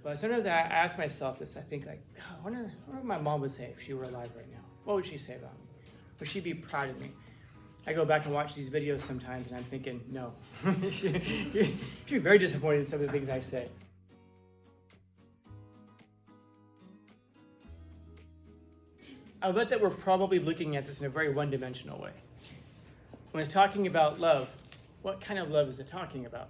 But sometimes I ask myself this. I think like, God, I wonder what my mom would say if she were alive right now. What would she say about me? Would she be proud of me? I go back and watch these videos sometimes, and I'm thinking, no. She'd be very disappointed in some of the things I say. I bet that we're probably looking at this in a very one-dimensional way. When it's talking about love, what kind of love is it talking about?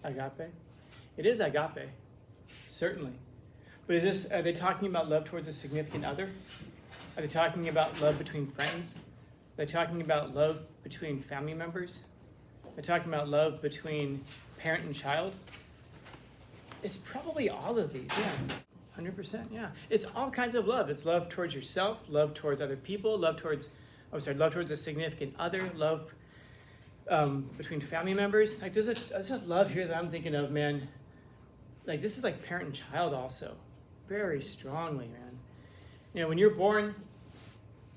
Agape? It is agape, certainly. But are they talking about love towards a significant other? Are they talking about love between friends? Are they talking about love between family members? Are they talking about love between parent and child? It's probably all of these, yeah. 100%, yeah. It's all kinds of love. It's love towards yourself, love towards other people, love towards a significant other, love between family members. Like there's a love here that I'm thinking of, man. Like this is like parent and child also, very strongly, man. You know, when you're born,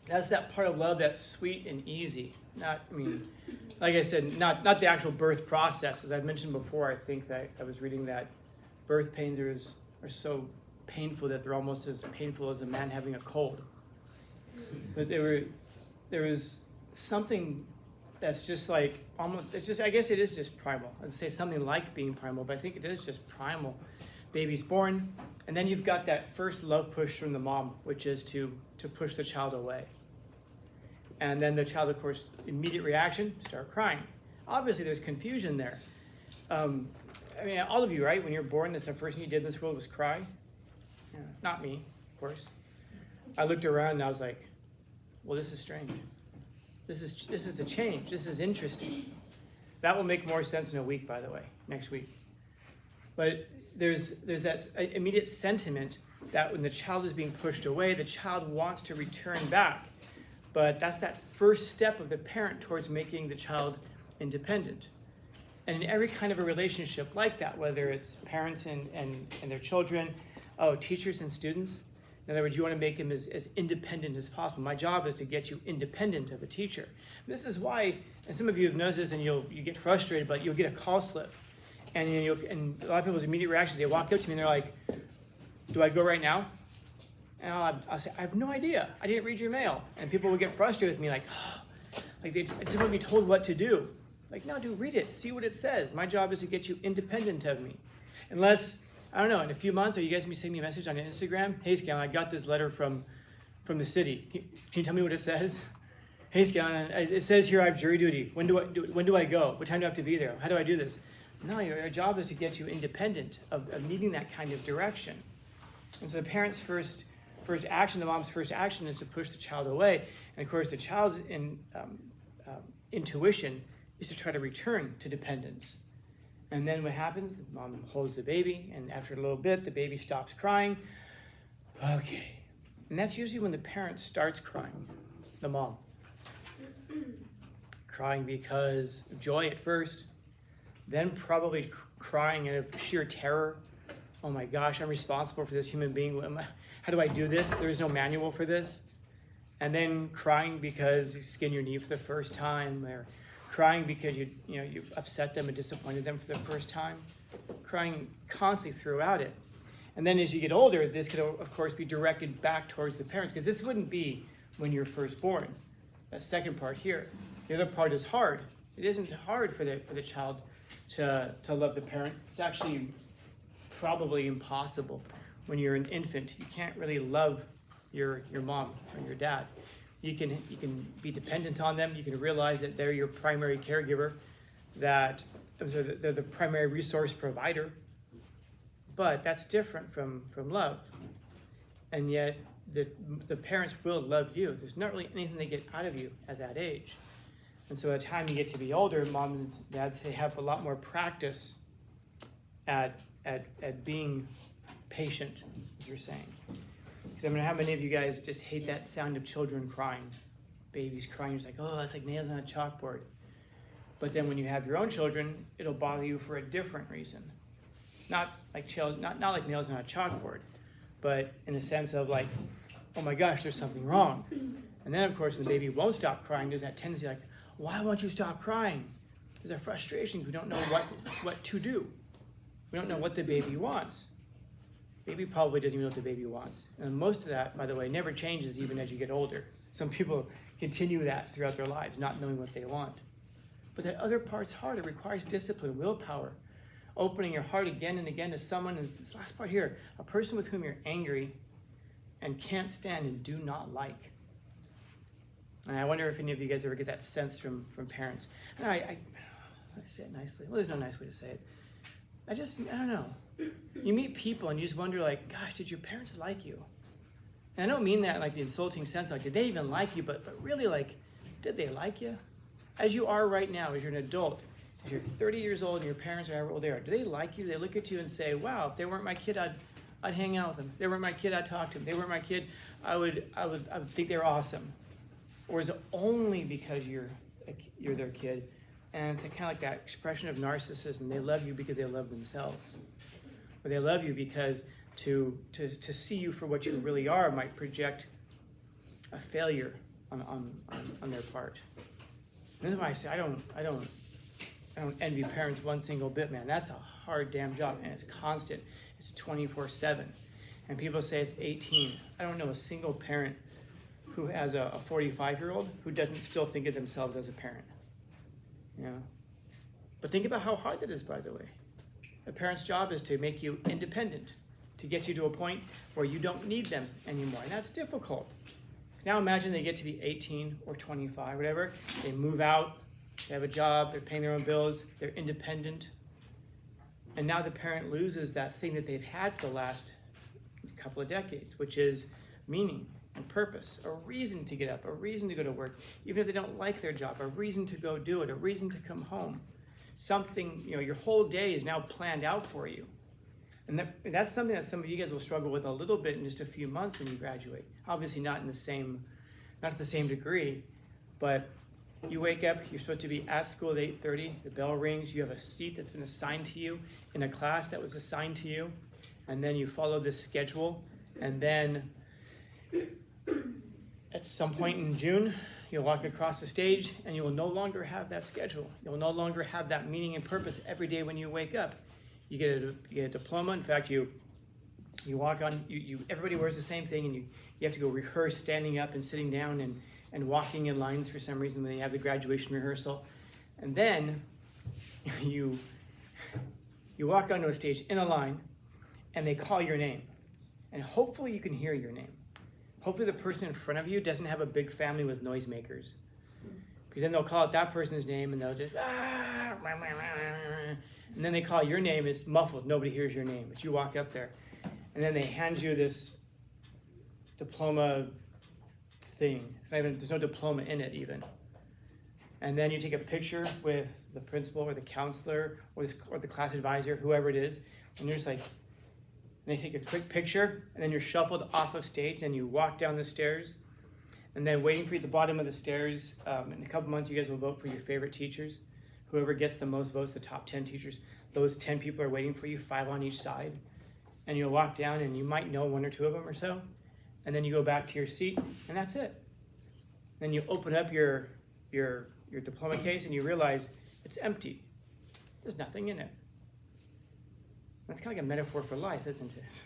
that's that part of love that's sweet and easy. Like I said, not the actual birth process. As I've mentioned before, I think that I was reading that birth pains are so painful that they're almost as painful as a man having a cold. But there was something that's just like I guess it is just primal. I'd say something like being primal, but I think it is just primal. Baby's born, and then you've got that first love push from the mom, which is to push the child away. And then the child, of course, immediate reaction, start crying. Obviously, there's confusion there. All of you, right? When you're born, that's the first thing you did in this world was cry. Yeah, not me, of course. I looked around and I was like, well, this is strange. This is the change. This is interesting. That will make more sense in a week, by the way, next week. But there's that immediate sentiment that when the child is being pushed away, the child wants to return back. But that's that first step of the parent towards making the child independent. And in every kind of a relationship like that, whether it's parents and their children, teachers and students, in other words, you want to make them as independent as possible. My job is to get you independent of a teacher. This is why, and some of you have noticed this, and you get frustrated, but you'll get a call slip. And a lot of people's immediate reactions, they walk up to me and they're like, do I go right now? And I'll say, I have no idea. I didn't read your mail. And people will get frustrated with me like they just want to be told what to do. Like, no, dude, read it. See what it says. My job is to get you independent of me. Unless, I don't know, in a few months, are you guys going to be sending me a message on Instagram? Hey, Scanlon, I got this letter from the city. Can you tell me what it says? Hey, Scanlon, it says here I have jury duty. When do I go? What time do I have to be there? How do I do this? No, your job is to get you independent of needing that kind of direction. And so the parent's first action, the mom's first action is to push the child away. And of course, the child's intuition is to try to return to dependence. And then what happens? The mom holds the baby, and after a little bit, the baby stops crying. Okay. And that's usually when the parent starts crying, the mom. Crying because of joy at first, then probably crying out of sheer terror. Oh my gosh, I'm responsible for this human being. How do I do this? There is no manual for this. And then crying because you skin your knee for the first time, or crying because you upset them and disappointed them for the first time. Crying constantly throughout it. And then as you get older, this could, of course, be directed back towards the parents, because this wouldn't be when you're first born. That second part here. The other part is hard. It isn't hard for the child to love the parent. It's actually probably impossible. When you're an infant, you can't really love your mom or your dad. You can be dependent on them. You can realize that they're your primary caregiver, that they're the primary resource provider. But that's different from love. And yet the parents will love you. There's not really anything they get out of you at that age. And so by the time you get to be older, moms and dads, they have a lot more practice at being patient, as you're saying. Because how many of you guys just hate that sound of children crying? Babies crying, it's like, oh, that's like nails on a chalkboard. But then when you have your own children, it'll bother you for a different reason. Not like nails on a chalkboard, but in the sense of like, oh my gosh, there's something wrong. And then of course, the baby won't stop crying. There's that tendency like, why won't you stop crying? There's a frustration. We don't know what to do. We don't know what the baby wants. Baby probably doesn't even know what the baby wants. And most of that, by the way, never changes even as you get older. Some people continue that throughout their lives, not knowing what they want. But that other part's hard. It requires discipline, willpower, opening your heart again and again to someone. And this last part here, a person with whom you're angry and can't stand and do not like. And I wonder if any of you guys ever get that sense from parents. And I say it nicely. Well, there's no nice way to say it. I don't know. You meet people and you just wonder, like, gosh, did your parents like you? And I don't mean that like the insulting sense, like, did they even like you? But really, like, did they like you? As you are right now, as you're an adult, as you're 30 years old and your parents are however old they are, do they like you? Do they look at you and say, wow, if they weren't my kid, I'd hang out with them. If they weren't my kid, I'd talk to them. If they weren't my kid, I would think they were awesome. Or is it only because you're their kid? And it's kind of like that expression of narcissism. They love you because they love themselves. Or they love you because to see you for what you really are might project a failure on their part. And that's why I say I don't envy parents one single bit, man. That's a hard damn job, and it's constant. It's 24/7. And people say it's 18. I don't know a single parent who has a 45-year-old who doesn't still think of themselves as a parent. Yeah. But think about how hard that is, by the way. A parent's job is to make you independent, to get you to a point where you don't need them anymore. And that's difficult. Now imagine they get to be 18 or 25, whatever. They move out, they have a job, they're paying their own bills, they're independent. And now the parent loses that thing that they've had for the last couple of decades, which is meaning and purpose, a reason to get up, a reason to go to work, even if they don't like their job, a reason to go do it, a reason to come home. Something, your whole day is now planned out for you. And that's something that some of you guys will struggle with a little bit in just a few months when you graduate. Obviously not to the same degree, but you wake up, you're supposed to be at school at 8:30, the bell rings, you have a seat that's been assigned to you in a class that was assigned to you, and then you follow this schedule, and then at some point in June, you'll walk across the stage and you will no longer have that schedule. You'll no longer have that meaning and purpose every day when you wake up. You get a diploma. In fact, you walk on, everybody wears the same thing, and you have to go rehearse standing up and sitting down and walking in lines for some reason when you have the graduation rehearsal. And then you walk onto a stage in a line and they call your name. And hopefully you can hear your name. Hopefully the person in front of you doesn't have a big family with noisemakers. Because then they'll call out that person's name and they'll just, and then they call your name, it's muffled, nobody hears your name, but you walk up there. And then they hand you this diploma thing. There's no diploma in it even. And then you take a picture with the principal or the counselor or the class advisor, whoever it is, and you're just like, and they take a quick picture, and then you're shuffled off of stage, and you walk down the stairs, and then waiting for you at the bottom of the stairs, in a couple months you guys will vote for your favorite teachers. Whoever gets the most votes, the top 10 teachers, those 10 people are waiting for you, 5 on each side. And you'll walk down, and you might know 1 or 2 of them or so, and then you go back to your seat, and that's it. Then you open up your diploma case, and you realize it's empty. There's nothing in it. That's kind of like a metaphor for life, isn't it?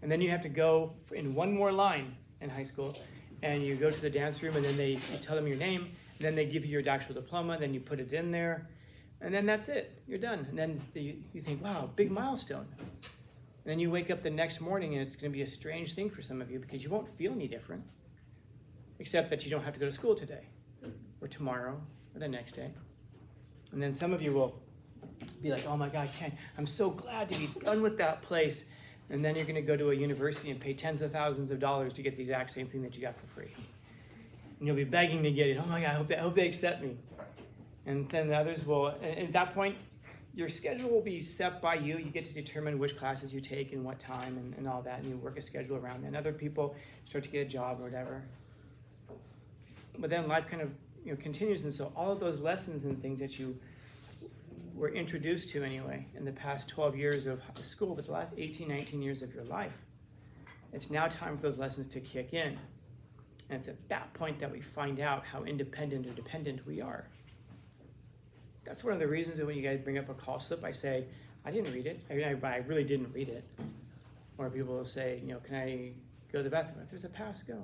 And then you have to go in one more line in high school, and you go to the dance room, and then you tell them your name, and then they give you your actual diploma, then you put it in there, and then that's it. You're done. And then you think, wow, big milestone. And then you wake up the next morning, and it's going to be a strange thing for some of you because you won't feel any different, except that you don't have to go to school today, or tomorrow, or the next day. And then some of you will be like, oh my God, Ken, I'm so glad to be done with that place. And then you're going to go to a university and pay tens of thousands of dollars to get the exact same thing that you got for free. And you'll be begging to get it. Oh my God, I hope they accept me. And then the others will, and at that point, your schedule will be set by you. You get to determine which classes you take and what time and all that, and you work a schedule around that. And other people start to get a job or whatever. But then life kind of continues, and so all of those lessons and things that you were introduced to anyway in the past 12 years of school, but the last 18, 19 years of your life, it's now time for those lessons to kick in. And it's at that point that we find out how independent or dependent we are. That's one of the reasons that when you guys bring up a call slip, I say, I didn't read it. I really didn't read it. Or people will say, can I go to the bathroom? If there's a pass, go.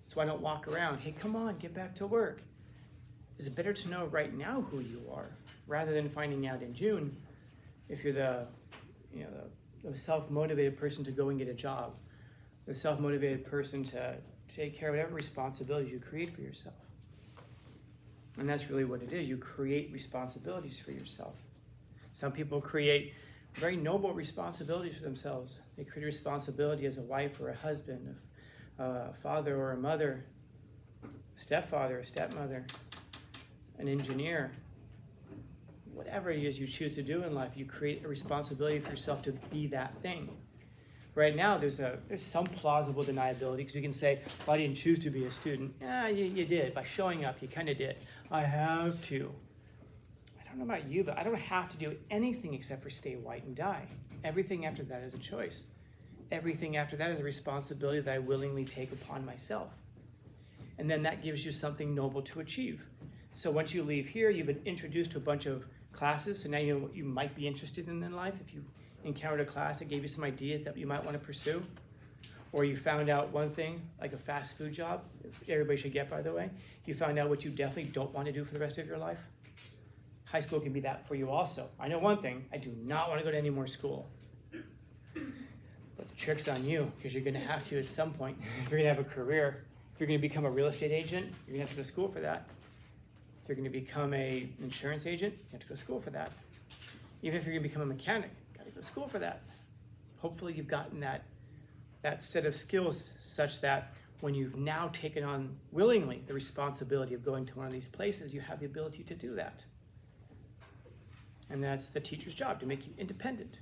So I don't walk around, hey, come on, get back to work. Is it better to know right now who you are rather than finding out in June if you're the self-motivated person to go and get a job, the self-motivated person to take care of whatever responsibilities you create for yourself. And that's really what it is. You create responsibilities for yourself. Some people create very noble responsibilities for themselves. They create a responsibility as a wife or a husband, a father or a mother, a stepfather, a stepmother, an engineer. Whatever it is you choose to do in life, you create a responsibility for yourself to be that thing. Right now, there's some plausible deniability because we can say, well, I didn't choose to be a student. Yeah, you did. By showing up, you kind of did. I have to. I don't know about you, but I don't have to do anything except for stay white and die. Everything after that is a choice. Everything after that is a responsibility that I willingly take upon myself. And then that gives you something noble to achieve. So once you leave here, you've been introduced to a bunch of classes, so now you know what you might be interested in life. If you encountered a class that gave you some ideas that you might want to pursue, or you found out one thing, like a fast food job, everybody should get, by the way. You found out what you definitely don't want to do for the rest of your life. High school can be that for you also. I know one thing, I do not want to go to any more school. But the trick's on you, because you're going to have to at some point. If you're going to have a career, if you're going to become a real estate agent, you're going to have to go to school for that. If you're going to become an insurance agent, you have to go to school for that. Even if you're going to become a mechanic, you got to go to school for that. Hopefully you've gotten that set of skills such that when you've now taken on willingly the responsibility of going to one of these places, you have the ability to do that. And that's the teacher's job, to make you independent.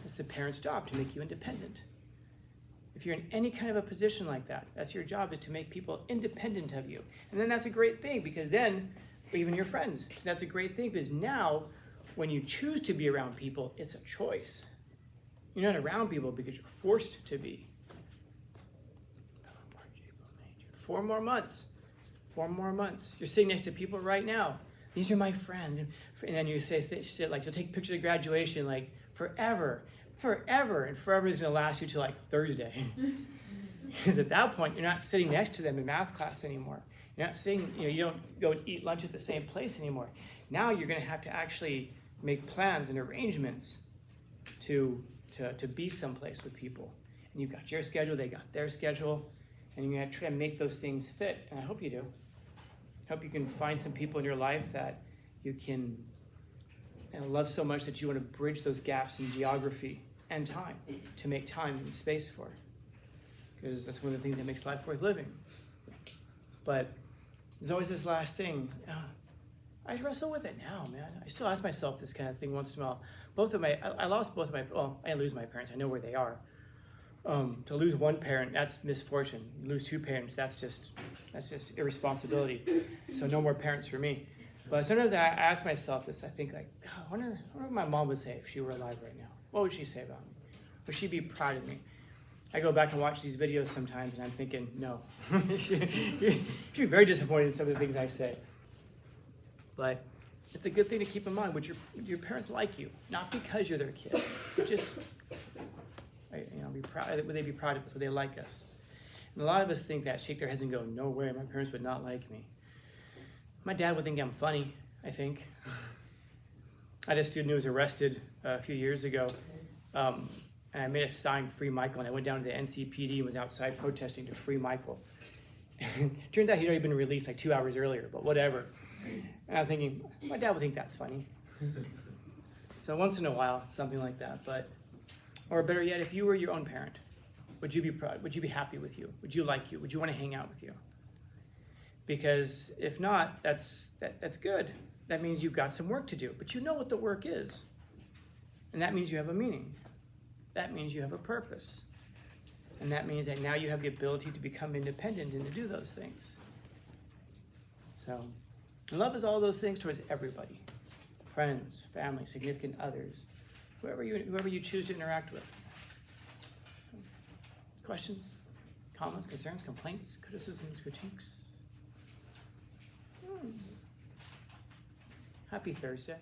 It's the parent's job to make you independent. If you're in any kind of a position like that, that's your job, is to make people independent of you. And then that's a great thing, because then, even your friends, that's a great thing, because now when you choose to be around people, it's a choice. You're not around people because you're forced to be. 4 more months. 4 more months. You're sitting next to people right now. These are my friends. And then you say shit like, you'll take pictures of graduation like forever. And forever is going to last you till like Thursday. Because at that point, you're not sitting next to them in math class anymore. You're not sitting, you don't go and eat lunch at the same place anymore. Now you're going to have to actually make plans and arrangements to be someplace with people. And you've got your schedule, they got their schedule, and you're going to try to make those things fit. And I hope you do. I hope you can find some people in your life that you can love so much that you want to bridge those gaps in geography and time, to make time and space for. Because that's one of the things that makes life worth living. But there's always this last thing. I wrestle with it now, man. I still ask myself this kind of thing once in a while. I lost both of my, well, I didn't lose my parents. I know where they are. To lose one parent, that's misfortune. You lose 2 parents, that's just irresponsibility. So no more parents for me. But sometimes I ask myself this. I think like, God, I wonder what my mom would say if she were alive right now. What would she say about me? Would she be proud of me? I go back and watch these videos sometimes, and I'm thinking, no. She'd be very disappointed in some of the things I say. But it's a good thing to keep in mind. Would your parents like you? Not because you're their kid. But just, be proud. Would they be proud of us? Would they like us? And a lot of us think that, shake their heads and go, no way, my parents would not like me. My dad would think I'm funny, I think. I had a student who was arrested a few years ago, and I made a sign, Free Michael, and I went down to the NCPD and was outside protesting to free Michael. Turns out he'd already been released like 2 hours earlier, but whatever. And I was thinking, my dad would think that's funny. So once in a while, something like that. Or better yet, if you were your own parent, would you be proud? Would you be happy with you? Would you like you? Would you want to hang out with you? Because if not, that's good. That means you've got some work to do, but you know what the work is. And that means you have a meaning. That means you have a purpose. And that means that now you have the ability to become independent and to do those things. So, love is all those things towards everybody. Friends, family, significant others, whoever you choose to interact with. Questions, comments, concerns, complaints, criticisms, critiques? Happy Thursday.